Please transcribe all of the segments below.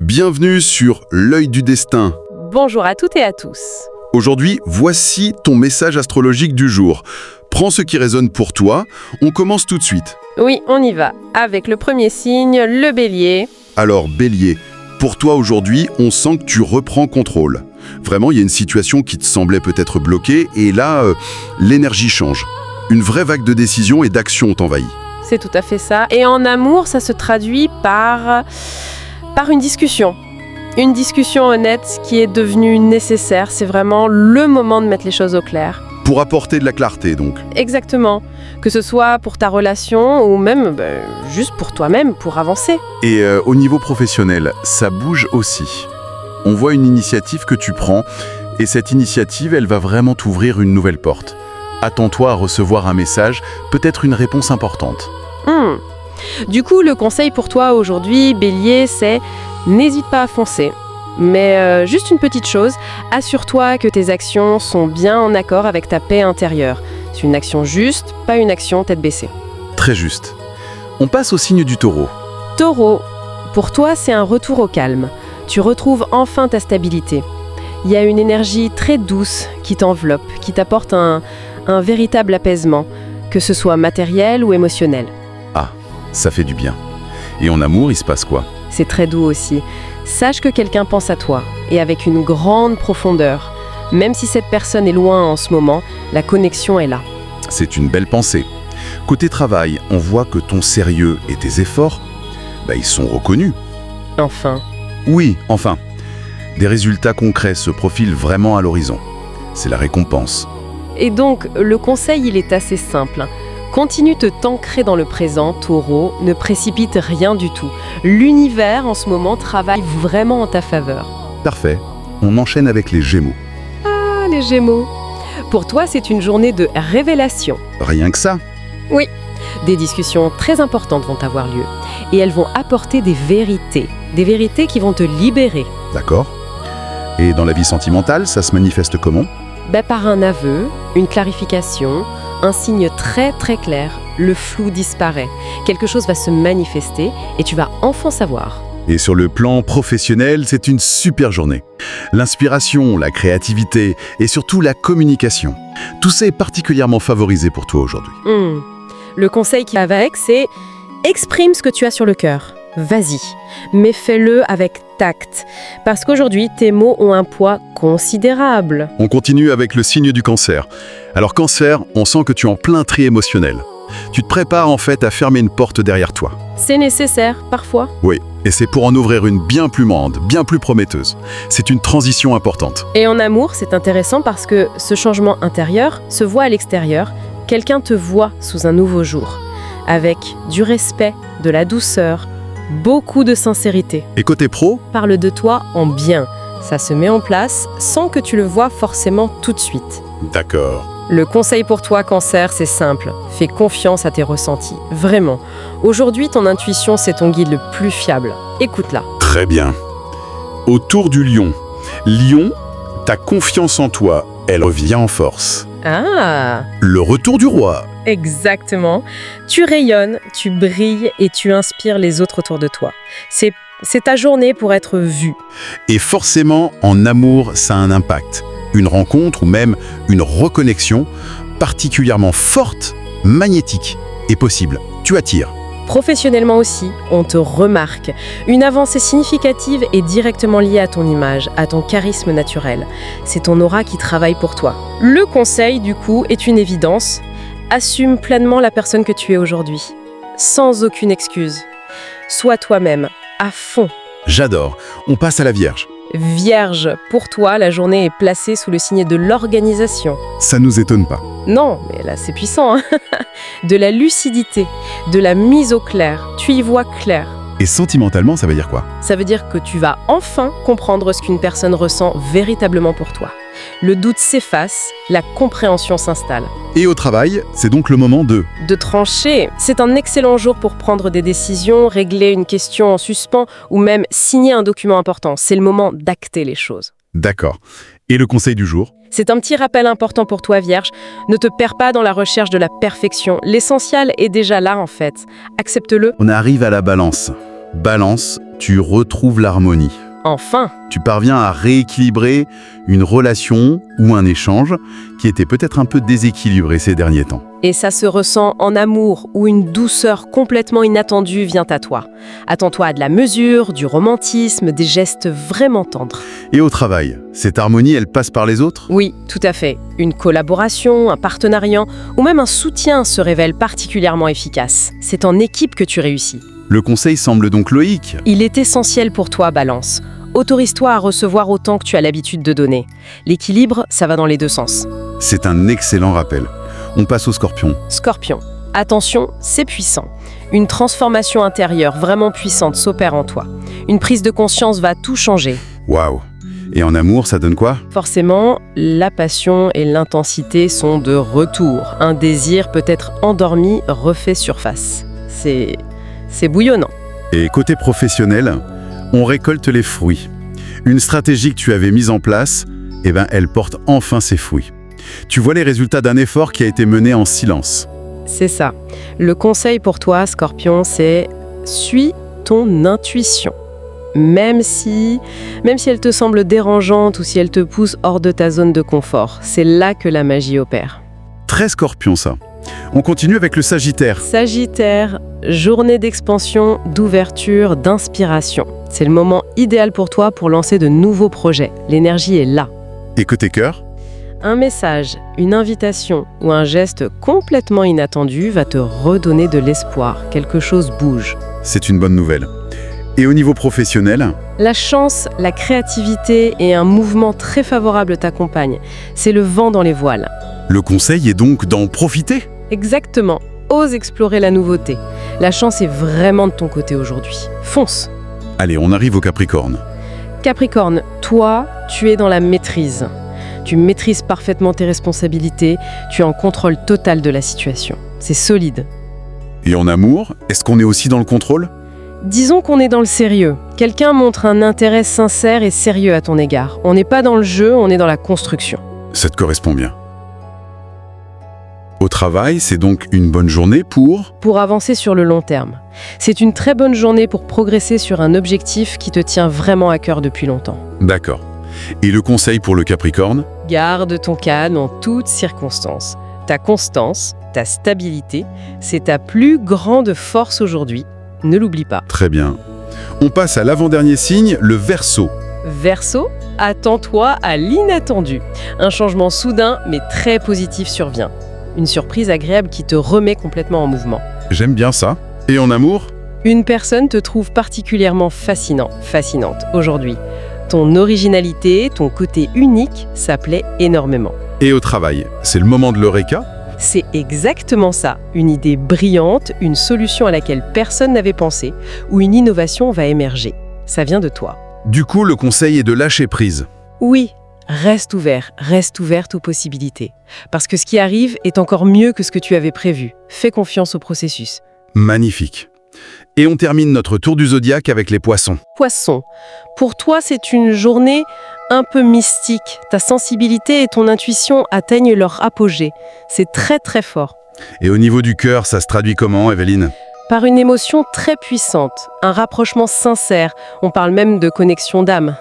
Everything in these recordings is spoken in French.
Bienvenue sur L'œil du destin. Bonjour à toutes et à tous. Aujourd'hui, voici ton message astrologique du jour. Prends ce qui résonne pour toi, on commence tout de suite. Oui, on y va. Avec le premier signe, le bélier. Alors Bélier, pour toi aujourd'hui, on sent que tu reprends contrôle. Vraiment, il y a une situation qui te semblait peut-être bloquée et là, l'énergie change. Une vraie vague de décision et d'action t'envahit. C'est tout à fait ça. Et en amour, ça se traduit par une discussion. Une discussion honnête qui est devenue nécessaire. C'est vraiment le moment de mettre les choses au clair. Pour apporter de la clarté donc. Exactement. Que ce soit pour ta relation ou même juste pour toi-même, pour avancer. Et au niveau professionnel, ça bouge aussi. On voit une initiative que tu prends et cette initiative, elle va vraiment t'ouvrir une nouvelle porte. Attends-toi à recevoir un message, peut-être une réponse importante. Du coup, le conseil pour toi aujourd'hui, Bélier, c'est n'hésite pas à foncer. Mais juste une petite chose, assure-toi que tes actions sont bien en accord avec ta paix intérieure. C'est une action juste, pas une action tête baissée. Très juste. On passe au signe du Taureau. Taureau, pour toi, c'est un retour au calme. Tu retrouves enfin ta stabilité. Il y a une énergie très douce qui t'enveloppe, qui t'apporte un véritable apaisement, que ce soit matériel ou émotionnel. Ah, ça fait du bien. Et en amour, il se passe quoi? C'est très doux aussi. Sache que quelqu'un pense à toi, et avec une grande profondeur. Même si cette personne est loin en ce moment, la connexion est là. C'est une belle pensée. Côté travail, on voit que ton sérieux et tes efforts, ils sont reconnus. Enfin. Oui, enfin. Des résultats concrets se profilent vraiment à l'horizon. C'est la récompense. Et donc, le conseil, il est assez simple. Continue de t'ancrer dans le présent, Taureau, ne précipite rien du tout. L'univers, en ce moment, travaille vraiment en ta faveur. Parfait. On enchaîne avec les Gémeaux. Ah, les Gémeaux. Pour toi, c'est une journée de révélation. Rien que ça. Oui. Des discussions très importantes vont avoir lieu. Et elles vont apporter des vérités. Des vérités qui vont te libérer. D'accord. Et dans la vie sentimentale, ça se manifeste comment? Par un aveu, une clarification, un signe très très clair. Le flou disparaît. Quelque chose va se manifester et tu vas enfin savoir. Et sur le plan professionnel, c'est une super journée. L'inspiration, la créativité et surtout la communication. Tout ça est particulièrement favorisé pour toi aujourd'hui. Le conseil qui va avec, c'est exprime ce que tu as sur le cœur. Vas-y, mais fais-le avec tact. Parce qu'aujourd'hui, tes mots ont un poids considérable. On continue avec le signe du Cancer. Alors Cancer, on sent que tu es en plein tri émotionnel. Tu te prépares en fait à fermer une porte derrière toi. C'est nécessaire, parfois. Oui, et c'est pour en ouvrir une bien plus grande, bien plus prometteuse. C'est une transition importante. Et en amour, c'est intéressant parce que ce changement intérieur se voit à l'extérieur. Quelqu'un te voit sous un nouveau jour, avec du respect, de la douceur, beaucoup de sincérité. Et côté pro? Parle de toi en bien. Ça se met en place sans que tu le vois forcément tout de suite. D'accord. Le conseil pour toi, Cancer, c'est simple. Fais confiance à tes ressentis. Vraiment. Aujourd'hui, ton intuition, c'est ton guide le plus fiable. Écoute-la. Très bien. Autour du Lion. Lion, ta confiance en toi, elle revient en force. Ah, Le retour du roi. exactement. Tu rayonnes, tu brilles et tu inspires les autres autour de toi. C'est ta journée pour être vue. Et forcément, en amour, ça a un impact. Une rencontre ou même une reconnexion particulièrement forte, magnétique est possible. Tu attires. Professionnellement aussi, on te remarque. Une avancée significative est directement liée à ton image, à ton charisme naturel. C'est ton aura qui travaille pour toi. Le conseil, du coup, est une évidence. Assume pleinement la personne que tu es aujourd'hui, sans aucune excuse. Sois toi-même, à fond. J'adore. On passe à la Vierge. Vierge, pour toi, la journée est placée sous le signe de l'organisation. Ça nous étonne pas. Non, mais là c'est puissant, hein. De la lucidité, de la mise au clair. Tu y vois clair. Et sentimentalement, ça veut dire quoi? Ça veut dire que tu vas enfin comprendre ce qu'une personne ressent véritablement pour toi. Le doute s'efface, la compréhension s'installe. Et au travail, c'est donc le moment de... De trancher, c'est un excellent jour pour prendre des décisions, régler une question en suspens ou même signer un document important. C'est le moment d'acter les choses. D'accord. Et le conseil du jour? C'est un petit rappel important pour toi, Vierge. Ne te perds pas dans la recherche de la perfection. L'essentiel est déjà là, en fait. Accepte-le. On arrive à la balance. Balance, Tu retrouves l'harmonie. Enfin, Tu parviens à rééquilibrer une relation ou un échange qui était peut-être un peu déséquilibré ces derniers temps. et ça se ressent en amour où une douceur complètement inattendue vient à toi. Attends-toi à de la mesure, du romantisme, des gestes vraiment tendres. Et au travail, cette harmonie, elle passe par les autres? Oui, tout à fait. Une collaboration, un partenariat ou même un soutien se révèle particulièrement efficace. C'est en équipe que tu réussis. Le conseil semble donc logique. Il est essentiel pour toi, Balance. Autorise-toi à recevoir autant que tu as l'habitude de donner. L'équilibre, ça va dans les deux sens. C'est un excellent rappel. On passe au Scorpion. Scorpion, attention, c'est puissant. Une transformation intérieure vraiment puissante s'opère en toi. Une prise de conscience va tout changer. Waouh! Et en amour, ça donne quoi? Forcément, la passion et l'intensité sont de retour. Un désir peut-être endormi refait surface. C'est bouillonnant. Et côté professionnel, on récolte les fruits. Une stratégie que tu avais mise en place, elle porte enfin ses fruits. Tu vois les résultats d'un effort qui a été mené en silence. C'est ça. Le conseil pour toi, Scorpion, c'est suis ton intuition. Même si elle te semble dérangeante ou si elle te pousse hors de ta zone de confort, c'est là que la magie opère. Très Scorpion, ça. On continue avec le Sagittaire. Sagittaire, journée d'expansion, d'ouverture, d'inspiration. C'est le moment idéal pour toi pour lancer de nouveaux projets. L'énergie est là. Et côté cœur? Un message, une invitation ou un geste complètement inattendu va te redonner de l'espoir. Quelque chose bouge. C'est une bonne nouvelle. Et au niveau professionnel? La chance, la créativité et un mouvement très favorable t'accompagnent. C'est le vent dans les voiles. Le conseil est donc d'en profiter? Exactement. Ose explorer la nouveauté. La chance est vraiment de ton côté aujourd'hui. Fonce. Allez, on arrive au Capricorne. Capricorne, toi, tu es dans la maîtrise. Tu maîtrises parfaitement tes responsabilités, tu es en contrôle total de la situation. C'est solide. Et en amour, est-ce qu'on est aussi dans le contrôle? Disons qu'on est dans le sérieux. Quelqu'un montre un intérêt sincère et sérieux à ton égard. On n'est pas dans le jeu, on est dans la construction. Ça te correspond bien. Au travail, c'est donc une bonne journée pour avancer sur le long terme. C'est une très bonne journée pour progresser sur un objectif qui te tient vraiment à cœur depuis longtemps. D'accord. Et le conseil pour le Capricorne? Garde ton calme en toutes circonstances. Ta constance, ta stabilité, c'est ta plus grande force aujourd'hui. Ne l'oublie pas. Très bien. On passe à l'avant-dernier signe, le Verseau. Verseau, attends-toi à l'inattendu. Un changement soudain mais très positif survient. Une surprise agréable qui te remet complètement en mouvement. J'aime bien ça. Et en amour? Une personne te trouve particulièrement fascinante aujourd'hui. Ton originalité, ton côté unique, ça plaît énormément. Et au travail, c'est le moment de l'Eureka? C'est exactement ça. Une idée brillante, une solution à laquelle personne n'avait pensé, ou une innovation va émerger. Ça vient de toi. Du coup, le conseil est de lâcher prise. Oui, reste ouverte aux possibilités. Parce que ce qui arrive est encore mieux que ce que tu avais prévu. Fais confiance au processus. Magnifique. Et on termine notre tour du zodiaque avec les Poissons. Poisson, pour toi, c'est une journée un peu mystique. Ta sensibilité et ton intuition atteignent leur apogée. C'est très très fort. Et au niveau du cœur, ça se traduit comment, Evelyne? Par une émotion très puissante, un rapprochement sincère. On parle même de connexion d'âme.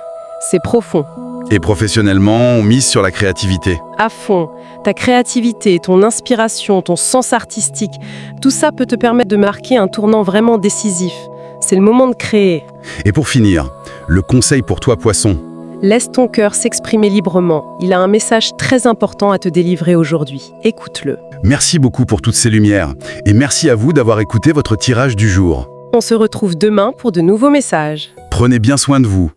C'est profond. Et professionnellement, on mise sur la créativité. À fond, ta créativité, ton inspiration, ton sens artistique, tout ça peut te permettre de marquer un tournant vraiment décisif. C'est le moment de créer. Et pour finir, le conseil pour toi, Poisson? Laisse ton cœur s'exprimer librement. Il a un message très important à te délivrer aujourd'hui. Écoute-le. Merci beaucoup pour toutes ces lumières. Et merci à vous d'avoir écouté votre tirage du jour. On se retrouve demain pour de nouveaux messages. Prenez bien soin de vous.